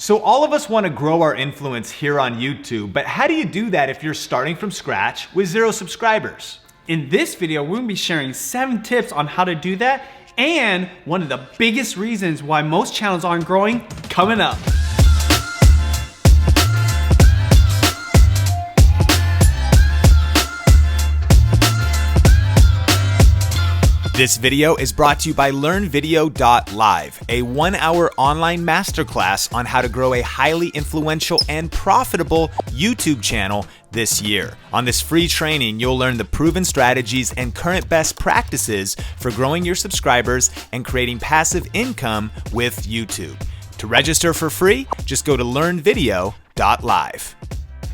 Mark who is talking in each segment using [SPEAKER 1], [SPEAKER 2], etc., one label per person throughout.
[SPEAKER 1] So all of us want to grow our influence here on YouTube, but how do you do that if you're starting from scratch with 0 subscribers?
[SPEAKER 2] In this video, we're gonna be sharing 7 tips on how to do that and one of the biggest reasons why most channels aren't growing coming up.
[SPEAKER 1] This video is brought to you by LearnVideo.live, a 1-hour online masterclass on how to grow a highly influential and profitable YouTube channel this year. On this free training, you'll learn the proven strategies and current best practices for growing your subscribers and creating passive income with YouTube. To register for free, just go to LearnVideo.live.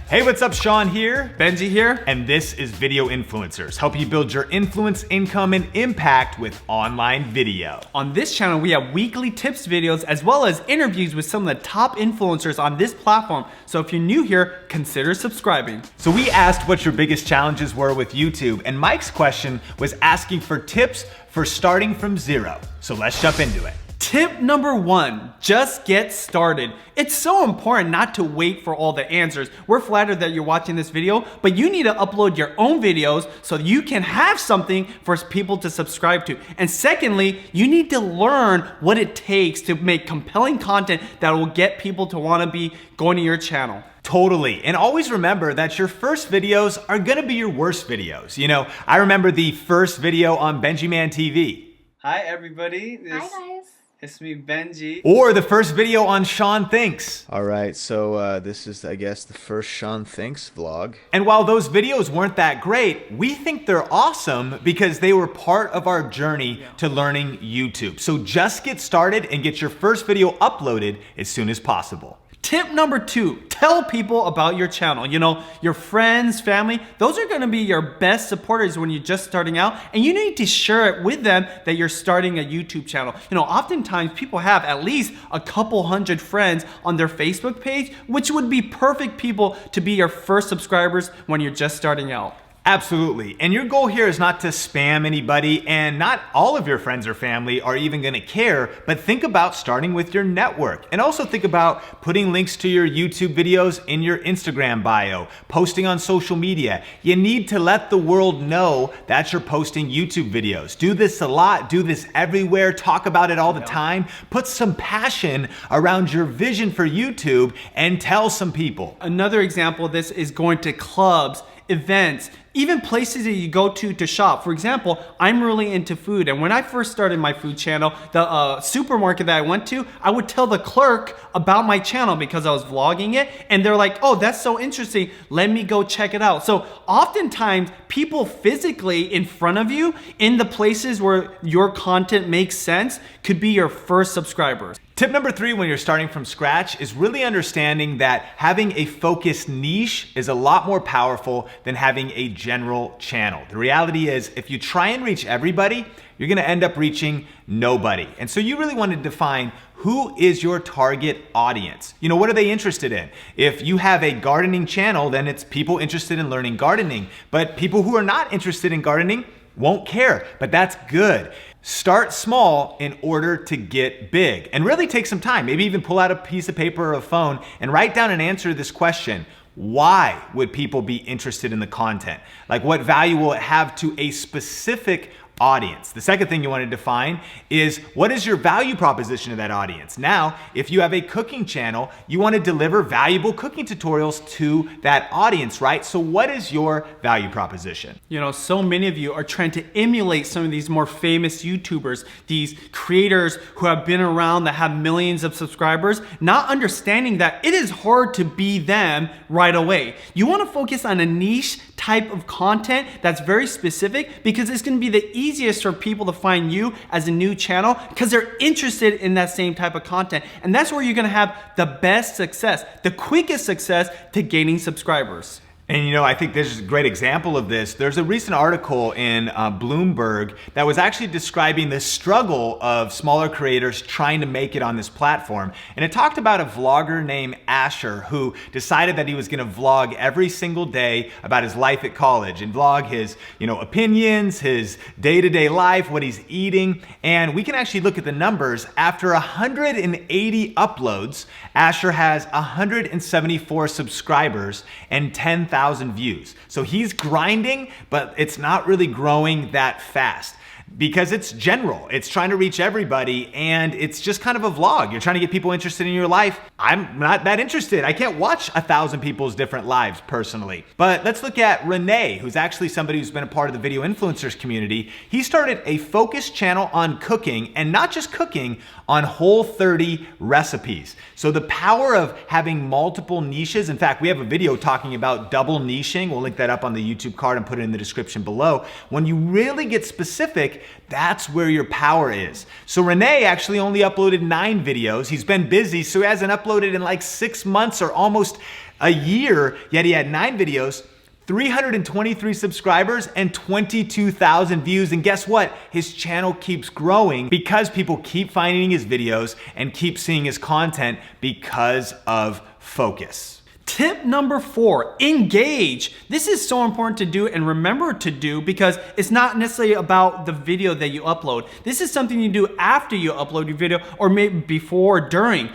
[SPEAKER 1] Hey, what's up? Sean here.
[SPEAKER 2] Benji here.
[SPEAKER 1] And this is Video Influencers, help you build your influence, income, and impact with online video.
[SPEAKER 2] On this channel, we have weekly tips videos as well as interviews with some of the top influencers on this platform. So if you're new here, consider subscribing.
[SPEAKER 1] So we asked what your biggest challenges were with YouTube, and Mike's question was asking for tips for starting from 0. So let's jump into it.
[SPEAKER 2] Tip number 1, just get started. It's so important not to wait for all the answers. We're flattered that you're watching this video, but you need to upload your own videos so you can have something for people to subscribe to. And secondly, you need to learn what it takes to make compelling content that will get people to want to be going to your channel.
[SPEAKER 1] Totally. And always remember that your first videos are going to be your worst videos. You know, I remember the first video on Benjiman TV.
[SPEAKER 2] Hi, everybody.
[SPEAKER 3] Hi, guys.
[SPEAKER 2] It's me, Benji.
[SPEAKER 1] Or the first video on Sean Thinks.
[SPEAKER 4] All right, so this is, I guess, the first Sean Thinks vlog.
[SPEAKER 1] And while those videos weren't that great, we think they're awesome because they were part of our journey to learning YouTube. So just get started and get your first video uploaded as soon as possible.
[SPEAKER 2] Tip number 2, tell people about your channel. You know, your friends, family, those are gonna be your best supporters when you're just starting out, and you need to share it with them that you're starting a YouTube channel. You know, oftentimes people have at least a couple hundred friends on their Facebook page, which would be perfect people to be your first subscribers when you're just starting out.
[SPEAKER 1] Absolutely. And your goal here is not to spam anybody, and not all of your friends or family are even going to care, but think about starting with your network. And also think about putting links to your YouTube videos in your Instagram bio, posting on social media. You need to let the world know that you're posting YouTube videos. Do this a lot, do this everywhere, talk about it all the time. Put some passion around your vision for YouTube and tell some people.
[SPEAKER 2] Another example of this is going to clubs, events, even places that you go to shop. For example, I'm really into food, and when I first started my food channel, the supermarket that I went to, I would tell the clerk about my channel because I was vlogging it, and they're like, oh, that's so interesting, let me go check it out. So oftentimes, people physically in front of you, in the places where your content makes sense, could be your first subscribers.
[SPEAKER 1] Tip number 3 when you're starting from scratch is really understanding that having a focused niche is a lot more powerful than having a general channel. The reality is, if you try and reach everybody, you're gonna end up reaching nobody. And so you really want to define who is your target audience. You know, what are they interested in? If you have a gardening channel, then it's people interested in learning gardening. But people who are not interested in gardening won't care, but that's good. Start small in order to get big, and really take some time. Maybe even pull out a piece of paper or a phone and write down an answer to this question. Why would people be interested in the content? Like, what value will it have to a specific audience? The second thing you want to define is, what is your value proposition to that audience? Now, if you have a cooking channel, you want to deliver valuable cooking tutorials to that audience, right? So what is your value proposition?
[SPEAKER 2] You know, so many of you are trying to emulate some of these more famous YouTubers, these creators who have been around that have millions of subscribers, not understanding that it is hard to be them right away. You want to focus on a niche type of content that's very specific, because it's going to be the easiest for people to find you as a new channel because they're interested in that same type of content. And that's where you're going to have the best success, the quickest success to gaining subscribers.
[SPEAKER 1] And I think there's a great example of this. There's a recent article in Bloomberg that was actually describing the struggle of smaller creators trying to make it on this platform. And it talked about a vlogger named Asher who decided that he was gonna vlog every single day about his life at college and vlog his opinions, his day-to-day life, what he's eating. And we can actually look at the numbers. After 180 uploads, Asher has 174 subscribers and 10,000 views. So he's grinding, but it's not really growing that fast because it's general. It's trying to reach everybody and it's just kind of a vlog. You're trying to get people interested in your life. I'm not that interested. I can't watch 1,000 people's different lives personally. But let's look at Renee, who's actually somebody who's been a part of the video influencers community. He started a focused channel on cooking, and not just cooking, on Whole30 recipes. So the power of having multiple niches. In fact, we have a video talking about double niching. We'll link that up on the YouTube card and put it in the description below. When you really get specific, that's where your power is. So Renee actually only uploaded 9 videos. He's been busy, so he hasn't uploaded in like 6 months or almost a year, yet he had 9 videos, 323 subscribers and 22,000 views. And guess what? His channel keeps growing because people keep finding his videos and keep seeing his content because of focus.
[SPEAKER 2] Tip number 4, engage. This is so important to do and remember to do because it's not necessarily about the video that you upload. This is something you do after you upload your video or maybe before or during.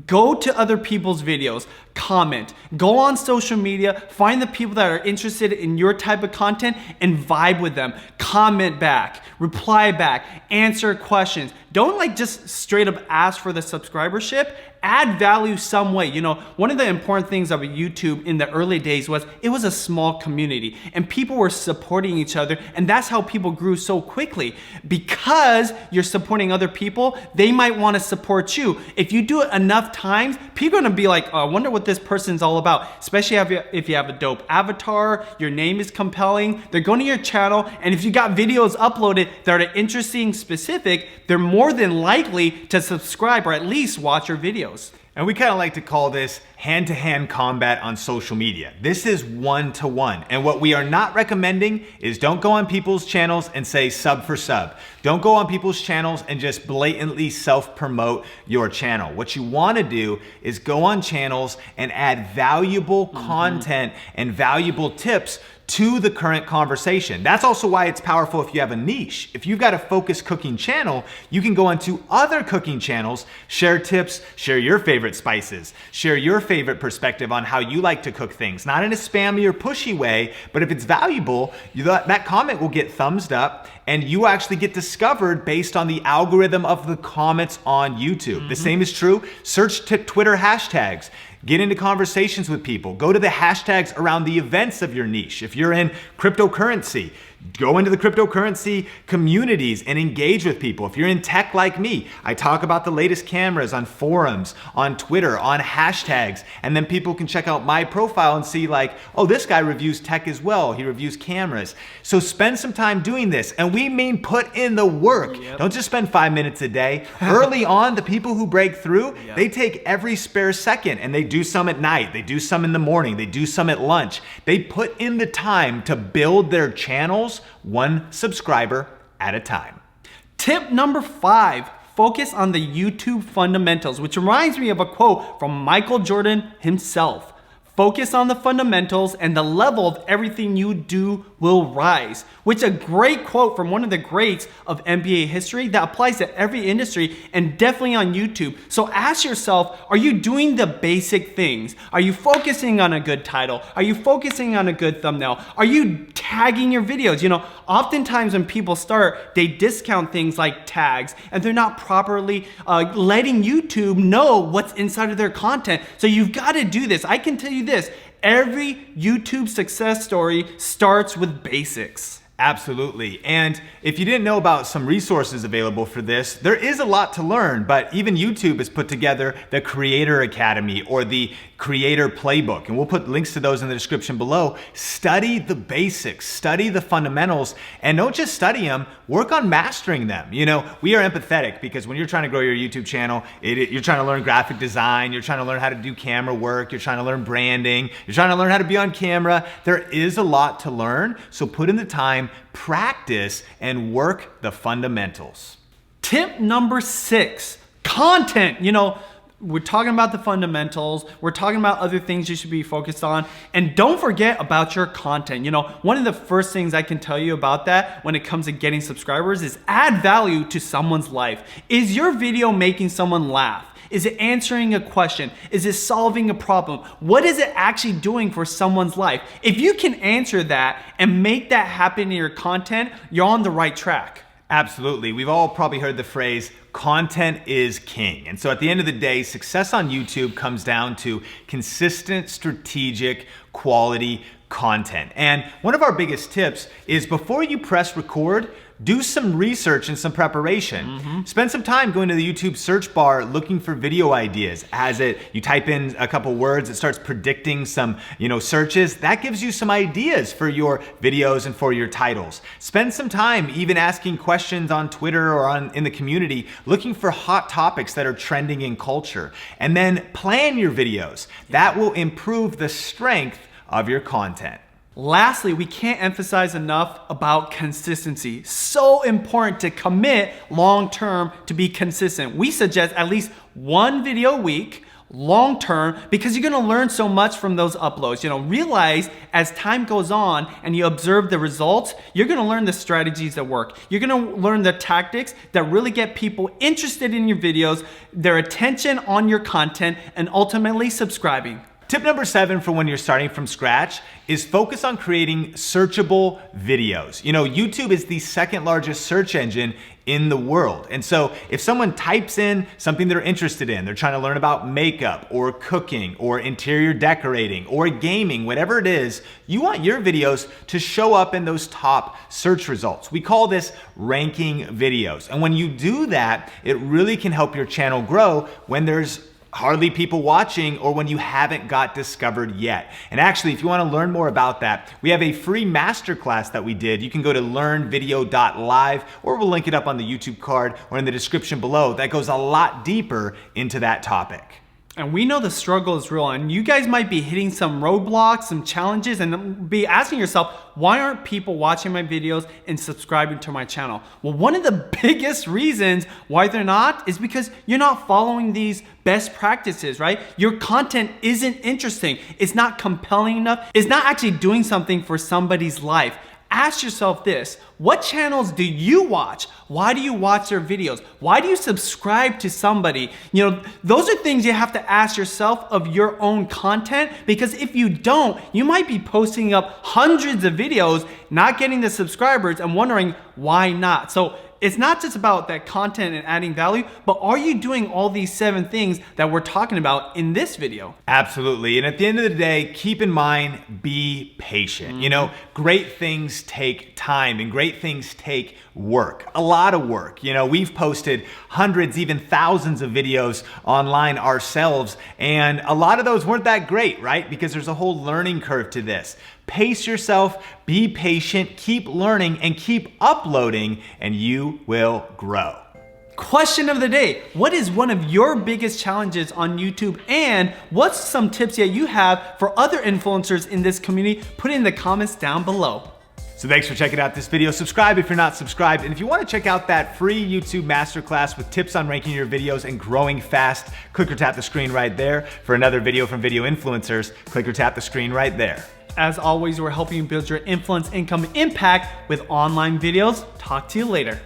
[SPEAKER 2] Go to other people's videos, comment, go on social media, find the people that are interested in your type of content and vibe with them. Comment back, reply back, answer questions. Don't just straight up ask for the subscribership. Add value some way. One of the important things of YouTube in the early days was it was a small community and people were supporting each other, and that's how people grew so quickly. Because you're supporting other people, they might want to support you. If you do it enough times, people are going to be like, oh, I wonder what this person's all about. Especially if you have a dope avatar, your name is compelling, they're going to your channel, and if you got videos uploaded that are interesting, specific, they're more than likely to subscribe or at least watch your videos.
[SPEAKER 1] And we kind of like to call this hand-to-hand combat on social media. This is one-to-one. And what we are not recommending is don't go on people's channels and say sub for sub. Don't go on people's channels and just blatantly self-promote your channel. What you want to do is go on channels and add valuable content and valuable tips to the current conversation. That's also why it's powerful if you have a niche. If you've got a focused cooking channel, you can go onto other cooking channels, share tips, share your favorite spices, share your favorite perspective on how you like to cook things, not in a spammy or pushy way, but if it's valuable, that comment will get thumbs up and you actually get discovered based on the algorithm of the comments on YouTube. The same is true. Search Twitter hashtags. Get into conversations with people. Go to the hashtags around the events of your niche. If you're in cryptocurrency, go into the cryptocurrency communities and engage with people. If you're in tech like me, I talk about the latest cameras on forums, on Twitter, on hashtags, and then people can check out my profile and see oh, this guy reviews tech as well. He reviews cameras. So spend some time doing this, and we mean put in the work.
[SPEAKER 2] Yep.
[SPEAKER 1] Don't just spend 5 minutes a day. Early on, the people who break through, they take every spare second, and they do some at night, they do some in the morning, they do some at lunch. They put in the time to build their channels one subscriber at a time.
[SPEAKER 2] Tip number 5, focus on the YouTube fundamentals, which reminds me of a quote from Michael Jordan himself. Focus on the fundamentals and the level of everything you do will rise. Which is a great quote from one of the greats of NBA history that applies to every industry and definitely on YouTube. So ask yourself, are you doing the basic things? Are you focusing on a good title? Are you focusing on a good thumbnail? Are you tagging your videos? Oftentimes when people start, they discount things like tags and they're not properly letting YouTube know what's inside of their content. So you've got to do this. I can tell you this, every YouTube success story starts with basics.
[SPEAKER 1] Absolutely. And if you didn't know about some resources available for this, there is a lot to learn, but even YouTube has put together the Creator Academy or the Creator Playbook, and we'll put links to those in the description below. Study the basics, study the fundamentals, and don't just study them, work on mastering them. You know, we are empathetic because when you're trying to grow your YouTube channel, you're trying to learn graphic design, you're trying to learn how to do camera work, you're trying to learn branding, you're trying to learn how to be on camera. There is a lot to learn, so put in the time, practice, and work the fundamentals.
[SPEAKER 2] Tip number 6, content. You know, we're talking about the fundamentals, we're talking about other things you should be focused on, and don't forget about your content. You know, one of the first things I can tell you about that when it comes to getting subscribers is add value to someone's life. Is your video making someone laugh? Is it answering a question? Is it solving a problem? What is it actually doing for someone's life? If you can answer that and make that happen in your content, you're on the right track.
[SPEAKER 1] Absolutely. We've all probably heard the phrase, content is king. And so at the end of the day, success on YouTube comes down to consistent, strategic, quality content. And one of our biggest tips is before you press record, do some research and some preparation. Spend some time going to the YouTube search bar looking for video ideas. As you type in a couple words, it starts predicting some, searches. That gives you some ideas for your videos and for your titles. Spend some time even asking questions on Twitter or in the community, looking for hot topics that are trending in culture. And then plan your videos. That will improve the strength of your content.
[SPEAKER 2] Lastly, we can't emphasize enough about consistency. So important to commit long-term to be consistent. We suggest at least one video a week, long-term, because you're gonna learn so much from those uploads. Realize as time goes on and you observe the results, you're gonna learn the strategies that work. You're gonna learn the tactics that really get people interested in your videos, their attention on your content, and ultimately subscribing.
[SPEAKER 1] Tip number 7 for when you're starting from scratch is focus on creating searchable videos. YouTube is the second largest search engine in the world. And so if someone types in something they're interested in, they're trying to learn about makeup or cooking or interior decorating or gaming, whatever it is, you want your videos to show up in those top search results. We call this ranking videos. And when you do that, it really can help your channel grow when there's hardly people watching or when you haven't got discovered yet. And actually, if you want to learn more about that, we have a free masterclass that we did. You can go to learnvideo.live or we'll link it up on the YouTube card or in the description below. That goes a lot deeper into that topic.
[SPEAKER 2] And we know the struggle is real, and you guys might be hitting some roadblocks, some challenges, and be asking yourself, why aren't people watching my videos and subscribing to my channel? Well, one of the biggest reasons why they're not is because you're not following these best practices, right? Your content isn't interesting. It's not compelling enough. It's not actually doing something for somebody's life. Ask yourself this, what channels do you watch? Why do you watch their videos? Why do you subscribe to somebody? Those are things you have to ask yourself of your own content, because if you don't, you might be posting up hundreds of videos, not getting the subscribers and wondering why not. So it's not just about that content and adding value, but are you doing all these 7 things that we're talking about in this video?
[SPEAKER 1] Absolutely. And at the end of the day, keep in mind, be patient. Great things take time and great things take work, a lot of work. We've posted hundreds, even thousands of videos online ourselves, and a lot of those weren't that great, right? Because there's a whole learning curve to this. Pace yourself, be patient, keep learning, and keep uploading, and you will grow.
[SPEAKER 2] Question of the day, what is one of your biggest challenges on YouTube, and what's some tips that you have for other influencers in this community? Put it in the comments down below.
[SPEAKER 1] So thanks for checking out this video. Subscribe if you're not subscribed. And if you want to check out that free YouTube masterclass with tips on ranking your videos and growing fast, click or tap the screen right there. For another video from Video Influencers, click or tap the screen right there.
[SPEAKER 2] As always, we're helping you build your influence, income, impact with online videos. Talk to you later.